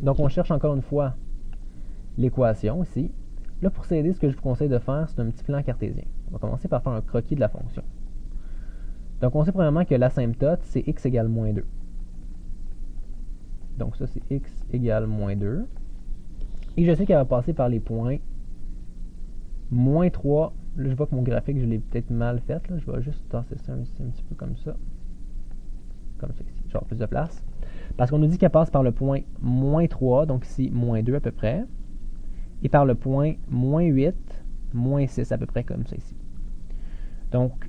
Donc, on cherche encore une fois l'équation ici. Là, pour s'aider, ce que je vous conseille de faire, c'est un petit plan cartésien. On va commencer par faire un croquis de la fonction. Donc, on sait premièrement que l'asymptote, c'est x égale moins 2. Donc, ça, c'est x égale moins 2. Et je sais qu'elle va passer par les points moins 3. Là, je vois que mon graphique, je l'ai peut-être mal fait. Là. Je vais juste tasser ça ici, un petit peu comme ça. Comme ça ici. Je vais avoir plus de place. Parce qu'on nous dit qu'elle passe par le point moins 3, donc ici, moins 2 à peu près. Et par le point moins 8, moins 6 à peu près comme ça ici. Donc,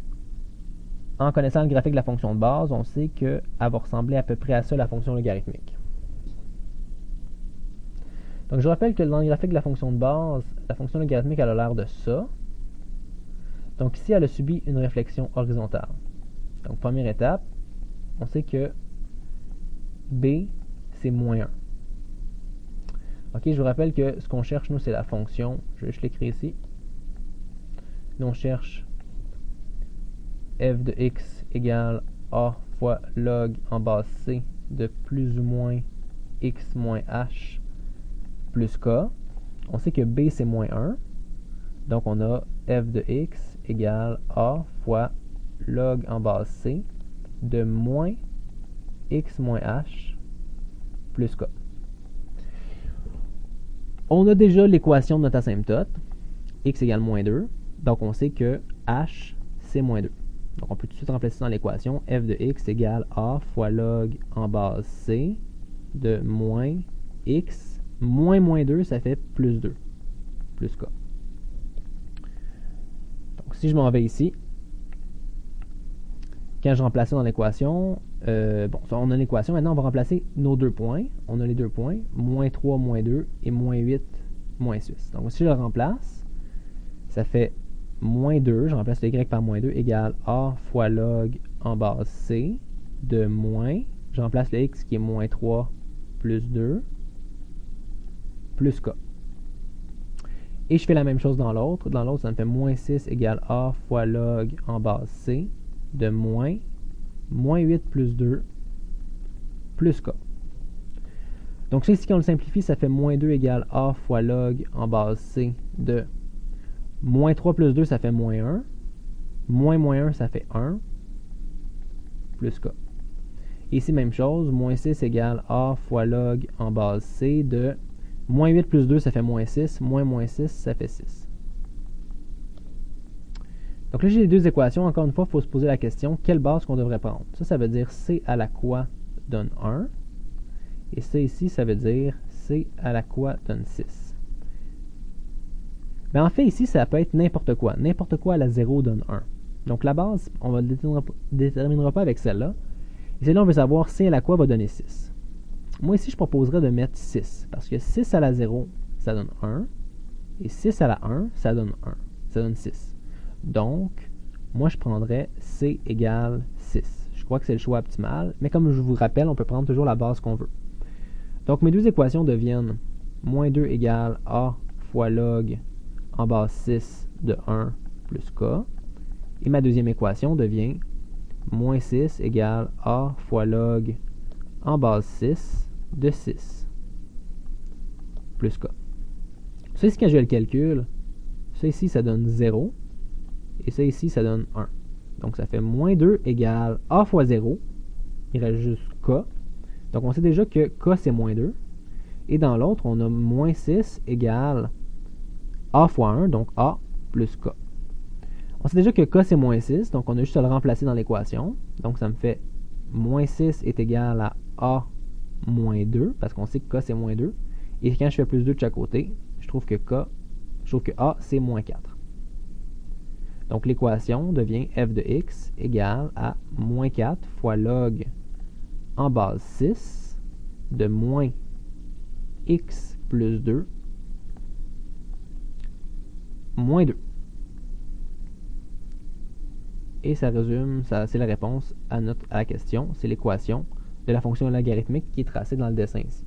en connaissant le graphique de la fonction de base, on sait qu'elle va ressembler à peu près à ça, la fonction logarithmique. Donc, je rappelle que dans le graphique de la fonction de base, la fonction logarithmique, elle a l'air de ça. Donc, ici, elle a subi une réflexion horizontale. Donc, première étape, on sait que b, c'est moins 1. OK, je vous rappelle que ce qu'on cherche, nous, c'est la fonction. Je vais juste l'écrire ici. Nous, on cherche f de x égale a fois log en base c de plus ou moins x moins h plus k. On sait que b, c'est moins 1. Donc, on a f de x égale a fois log en base c de moins x moins h plus k. On a déjà l'équation de notre asymptote, x égale moins 2. Donc, on sait que h, c'est moins 2. Donc, on peut tout de suite remplacer dans l'équation f de x égale a fois log en base c de moins x moins 2, ça fait plus 2, plus k. Donc, si je m'en vais ici, quand je remplace ça dans l'équation, on a l'équation. Maintenant, on va remplacer nos deux points. On a les deux points, moins 3, moins 2 et moins 8, moins 6. Donc, si je le remplace, ça fait moins 2, je remplace le y par moins 2, égale a fois log en base c de moins, je remplace le x qui est moins 3 plus 2, plus k. Et je fais la même chose dans l'autre. Dans l'autre, ça me fait moins 6 égale a fois log en base c de moins 8 plus 2 plus k. Donc, ça ici, quand on le simplifie, ça fait moins 2 égale a fois log en base c de moins 3 plus 2, ça fait moins 1. Moins 1, ça fait 1 plus k. Et ici, même chose, moins 6 égale a fois log en base c de moins 8 plus 2, ça fait moins 6. Moins 6, ça fait 6. Donc là, j'ai les deux équations. Encore une fois, il faut se poser la question, quelle base qu'on devrait prendre? Ça veut dire c à la quoi donne 1. Et ça ici, ça veut dire c à la quoi donne 6. Mais en fait, ici, ça peut être n'importe quoi. N'importe quoi à la 0 donne 1. Donc la base, on ne le déterminera pas avec celle-là. Et celle-là, on veut savoir c à la quoi va donner 6. Moi, ici, je proposerais de mettre 6. Parce que 6 à la 0, ça donne 1. Et 6 à la 1, ça donne 1. Ça donne 6. Donc, moi, je prendrais c égale 6. Je crois que c'est le choix optimal. Mais comme je vous rappelle, on peut prendre toujours la base qu'on veut. Donc, mes deux équations deviennent moins 2 égale a fois log en base 6 de 1 plus k. Et ma deuxième équation devient moins 6 égale a fois log en base 6 de 6 plus k. Ça ici, quand je le calcule, ça ici, ça donne 0. Et ça ici, ça donne 1. Donc, ça fait moins 2 égale a fois 0. Il reste juste k. Donc, on sait déjà que k, c'est moins 2. Et dans l'autre, on a moins 6 égale a fois 1, donc a plus k. On sait déjà que k, c'est moins 6, donc on a juste à le remplacer dans l'équation. Donc, ça me fait moins 6 est égal à a moins 2, parce qu'on sait que k, c'est moins 2. Et quand je fais plus 2 de chaque côté, je trouve que a, c'est moins 4. Donc, l'équation devient f de x égale à moins 4 fois log en base 6 de moins x plus 2 moins 2. Et ça résume, c'est la réponse à la question. C'est l'équation de la fonction logarithmique qui est tracée dans le dessin ici.